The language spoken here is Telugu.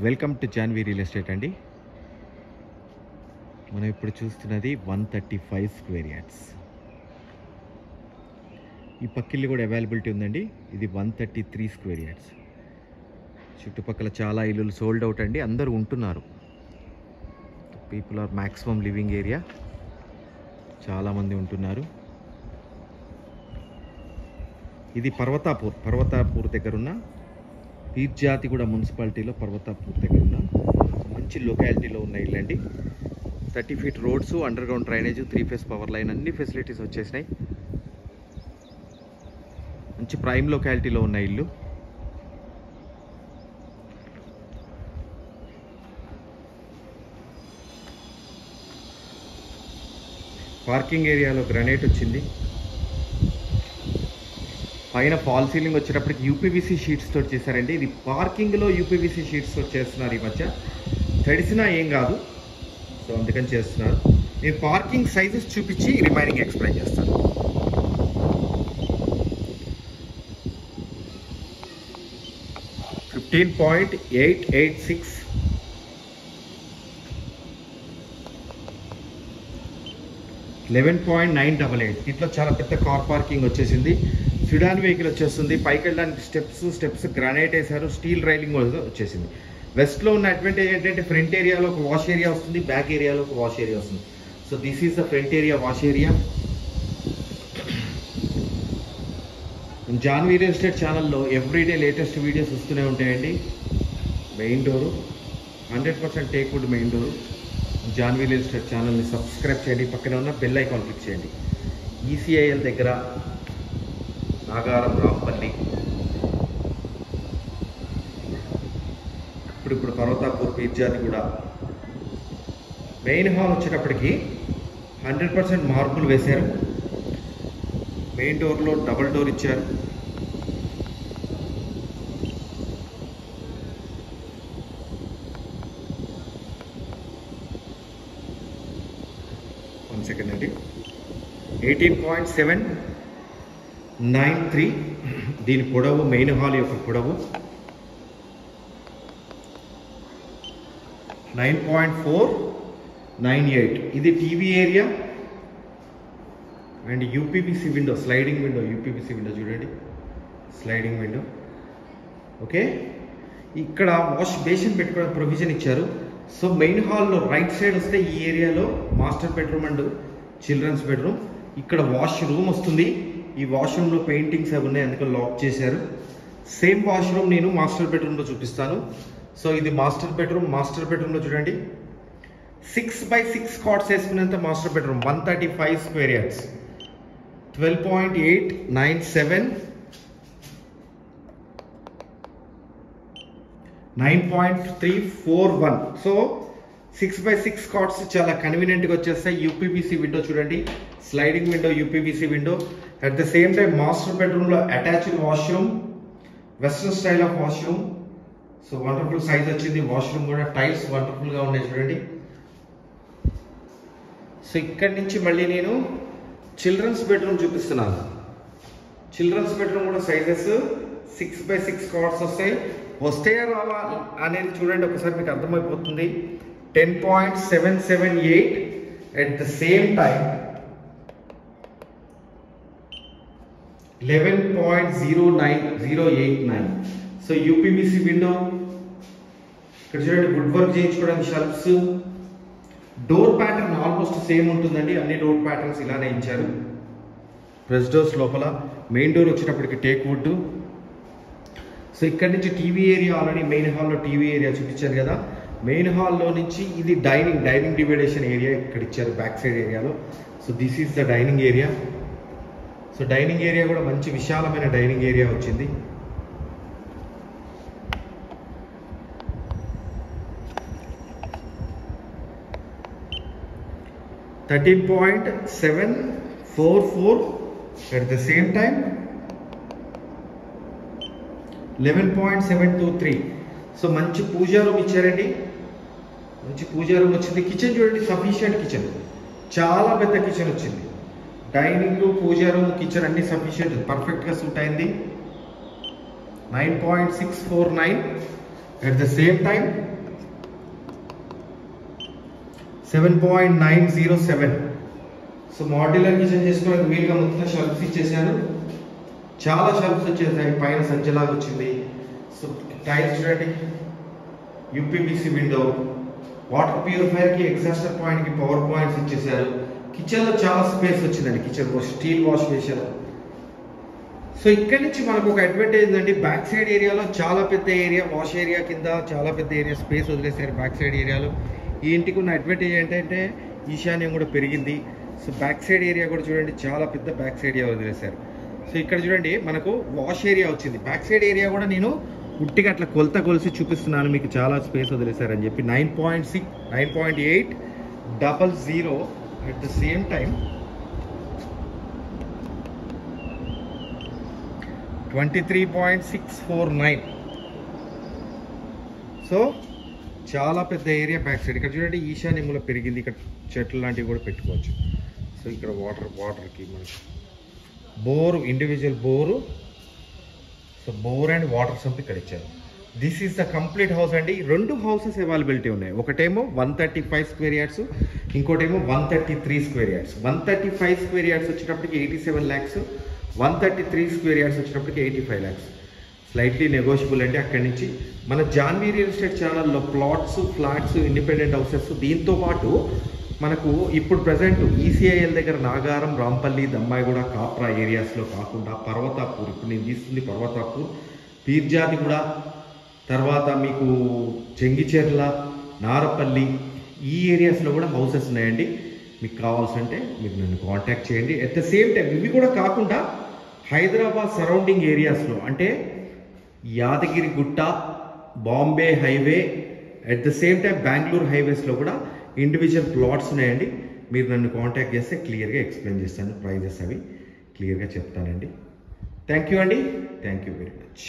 Welcome to Janhvi real estate అండి. మనం ఇప్పుడు చూస్తున్నది 135 స్క్వేర్ యార్డ్స్. ఈ పక్కిల్లు కూడా అవైలబిలిటీ ఉందండి. ఇది 133 స్క్వేర్ యార్డ్స్. చుట్టుపక్కల చాలా ఇల్లులు సోల్డ్ అవుట్ అండి. అందరూ ఉంటున్నారు. People are maximum living area. చాలామంది ఉంటున్నారు. ఇది పర్వతాపూర్ దగ్గరున్న పీర్జాతిగూడ మున్సిపాలిటీలో పర్వతాపూర్ దగ్గరున్న మంచి లొకాలిటీలో ఉన్న ఇల్లండి. 30 feet roads, under ground drainage, 3 phase power line, అన్ని ఫెసిలిటీస్ వచ్చేసినాయి. మంచి ప్రైమ్ లొకాలిటీలో ఉన్న ఇల్లు. పార్కింగ్ ఏరియాలో గ్రనైట్ వచ్చింది. పైన ఫాల్ సీలింగ్ వచ్చేటప్పటికి యూపీవీసీ షీట్స్ తోటి చేశారండి. ఇది పార్కింగ్లో యూపీవీసీ షీట్స్ తోటి చేస్తున్నారు. ఈ మధ్య తడిసినా ఏం కాదు, సో అందుకని చేస్తున్నారు. నేను పార్కింగ్ సైజెస్ చూపించి రిమైనింగ్ ఎక్స్ప్లెయిన్ చేస్తాను. $15.886, 11.988. ఇట్లా చాలా పెద్ద కార్ పార్కింగ్ వచ్చేసింది. సిడాన్ వెహికల్ వచ్చేస్తుంది. పైకి వెళ్ళడానికి స్టెప్స్ గ్రానైట్ వేశారు. స్టీల్ రైలింగ్ వచ్చేసింది. వెస్ట్లో ఉన్న అడ్వాంటేజ్ ఏంటంటే ఫ్రంట్ ఏరియాలో ఒక వాష్ ఏరియా వస్తుంది, బ్యాక్ ఏరియాలో ఒక వాష్ ఏరియా వస్తుంది. So this is the front area, wash area. Janhvi real estate ఛానల్లో ఎవ్రీడే లేటెస్ట్ వీడియోస్ వస్తూనే ఉంటాయండి. Main door 100% teakwood main door. Janhvi real estate ఛానల్ని సబ్స్క్రైబ్ చేయండి. పక్కన ఉన్న బెల్ ఐకాన్ క్లిక్ చేయండి. ఈసీఐఎల్ దగ్గర నాగారం, రాంపల్లి. ఇప్పుడు పర్వతాపూర్, పీర్జాతిగూడ. మెయిన్ హాల్ వచ్చేటప్పటికి 100% మార్బుల్ వేశారు. మెయిన్ డోర్లో డబుల్ డోర్ ఇచ్చారు. వన్ సెకండ్ అండి. 18.793 దీని పొడవు, మెయిన్ హాల్ యొక్క పొడవు. 9.498 ఇది TV area and uPVC window, sliding window. UPVC window చూడండి, స్లైడింగ్ విండో. ఓకే, ఇక్కడ వాష్ బేసిన్ పెట్టుకోవడానికి ప్రొవిజన్ ఇచ్చారు. సో మెయిన్ హాల్లో రైట్ సైడ్ వస్తే ఈ ఏరియాలో master bedroom and children's bedroom. ఇక్కడ వాష్ రూమ్ వస్తుంది. ఈ వాష్రూమ్లో పెయింటింగ్స్ అవి ఉన్నాయి, అందుకని లాక్ చేశారు. సేమ్ వాష్రూమ్ నేను మాస్టర్ బెడ్రూమ్లో చూపిస్తాను. సో ఇది మాస్టర్ బెడ్రూమ్. మాస్టర్ బెడ్రూమ్లో చూడండి 6x6 కాట్స్ వేసుకునేంత master bedroom. 135 square yards. 12.897, 9.341. So 6x6 cots చాలా కన్వీనియంట్గా వచ్చేస్తాయి. యూపీవీసీ విండో చూడండి, sliding window, UPVC window. At the same time master బెడ్రూమ్లో attached washroom, western style of washroom. So wonderful size వచ్చింది. వాష్రూమ్ కూడా టైల్స్ వండర్ఫుల్గా ఉన్నాయి చూడండి. సో ఇక్కడి నుంచి మళ్ళీ నేను చిల్డ్రన్స్ బెడ్రూమ్ చూపిస్తున్నాను. చిల్డ్రన్స్ బెడ్రూమ్ కూడా సైజెస్ 6x6 కాట్స్ వస్తాయి. వస్తాయా రావా అనేది చూడండి, ఒకసారి మీకు అర్థమైపోతుంది. 10.778 at the same time 11.09089. So UPVC window. ఇక్కడ చూడండి, వుడ్ వర్క్ చేయించుకోవడానికి shelves. Door pattern almost same ఉంటుందండి. అన్ని డోర్ ప్యాటర్న్స్ ఇలానే ఇచ్చారు. ప్రెస్ డోర్స్ లోపల. మెయిన్ డోర్ వచ్చేటప్పటికి టేక్ వుడ్. సో ఇక్కడ నుంచి టీవీ ఏరియా, ఆల్రెడీ మెయిన్ హాల్లో టీవీ ఏరియా చూపించాను కదా. మెయిన్ హాల్లో నుంచి ఇది డైనింగ్ డివైడేషన్ ఏరియా ఇక్కడ ఇచ్చారు బ్యాక్ సైడ్ ఏరియాలో. So this is the dining area. So dining area కూడా మంచి విశాలమైన డైనింగ్ ఏరియా వచ్చింది. $13.744 at the same time 11.723. So మంచి పూజా రూమ్ ఇచ్చారండి. మంచి పూజా రూమ్ వచ్చింది. కిచెన్ చూడండి, సఫిషియంట్ కిచెన్, చాలా పెద్ద కిచెన్ వచ్చింది. డైనింగ్, పూజా రూమ్, కిచెన్ అన్ని సఫిషియంట్, పర్ఫెక్ట్గా సూట్ అయింది. 9.649 At the same time 7.907. So modular kitchen చేసుకోవడానికి వీలుగా మొత్తం షెల్ఫ్స్ ఇచ్చేసాను. చాలా షెల్ఫ్స్ వచ్చేసాయి, పైన సంచలాగా వచ్చింది. సో టైల్స్ చూడండి, యూపీబీసీ విండో, వాటర్ ప్యూరిఫైయర్కి ఎగ్జాస్టర్ పాయింట్కి పవర్ పాయింట్స్ ఇచ్చేసారు. కిచెన్లో చాలా స్పేస్ వచ్చిందండి. Kitchen steel wash basin. So ఇక్కడి నుంచి మనకు ఒక అడ్వాంటేజ్ ఏంటంటే బ్యాక్ సైడ్ ఏరియాలో చాలా పెద్ద ఏరియా, వాష్ ఏరియా కింద చాలా పెద్ద ఏరియా స్పేస్ వదిలేసారు బ్యాక్ సైడ్ ఏరియాలో. ఈ ఇంటికి ఉన్న అడ్వాంటేజ్ ఏంటంటే ఈశాన్యం కూడా పెరిగింది. సో బ్యాక్ సైడ్ ఏరియా కూడా చూడండి, చాలా పెద్ద బ్యాక్ సైడ్ ఏరియా వదిలేశారు. సో ఇక్కడ చూడండి మనకు వాష్ ఏరియా వచ్చింది. బ్యాక్ సైడ్ ఏరియా కూడా నేను ఉట్టిగా అట్లా కొలిసి చూపిస్తున్నాను మీకు, చాలా స్పేస్ వదిలేశారని చెప్పి. 9.6 9.800. At the same time 23.649. So చాలా పెద్ద ఏరియా బ్యాక్ సైడ్. ఇక్కడ చూడండి ఈశాన్యములో పెరిగింది, ఇక్కడ చెట్లు లాంటివి కూడా పెట్టుకోవచ్చు. సో ఇక్కడ వాటర్కి మనకి bore, individual bore. So bore and water sump ఇక్కడ ఇచ్చారు. This is the complete house అండి. 2 హౌసెస్ అవైలబిలిటీ ఉన్నాయి. ఒకటేమో 135 స్క్వేర్ యార్డ్స్, ఇంకోటేమో 133 స్క్వేర్ యార్డ్స్. 135 స్క్వేర్ యార్డ్స్ వచ్చేటప్పటికి 87 lakhs, 133 స్క్వేర్ యార్డ్స్ వచ్చేటప్పటికి 85 lakhs. స్లైట్లీ నెగోషియబుల్ అండి. అక్కడి నుంచి మన జాన్వీ రియల్ ఎస్టేట్ ఛానల్లో ప్లాట్స్, ఫ్లాట్స్, ఇండిపెండెంట్ హౌసెస్, దీంతో పాటు మనకు ఇప్పుడు ప్రజెంట్ ఈసీఐఎల్ దగ్గర నాగారం, రాంపల్లి, దమ్మాయిగూడ, కాప్రా ఏరియాస్లో కాకుండా పర్వతాపూర్, ఇప్పుడు నేను తీసుకుంది పర్వతాపూర్, పీర్జాదిగూడ, తర్వాత మీకు చెంగిచెర్ల, నారపల్లి, ఈ ఏరియాస్లో కూడా హౌసెస్ ఉన్నాయండి. మీకు కావాల్సింటే మీరు నన్ను కాంటాక్ట్ చేయండి. అట్ ద సేమ్ టైం ఇవి కూడా కాకుండా హైదరాబాద్ సరౌండింగ్ ఏరియాస్లో అంటే Yadagirigutta, Bombay highway, at the same time Bengaluru హైవేస్లో కూడా ఇండివిజువల్ ప్లాట్స్ ఉన్నాయండి. మీరు నన్ను కాంటాక్ట్ చేస్తే క్లియర్గా ఎక్స్ప్లెయిన్ చేస్తాను, ప్రైజెస్ అవి క్లియర్గా చెప్తానండి. థ్యాంక్ యూ అండి. Thank you very much.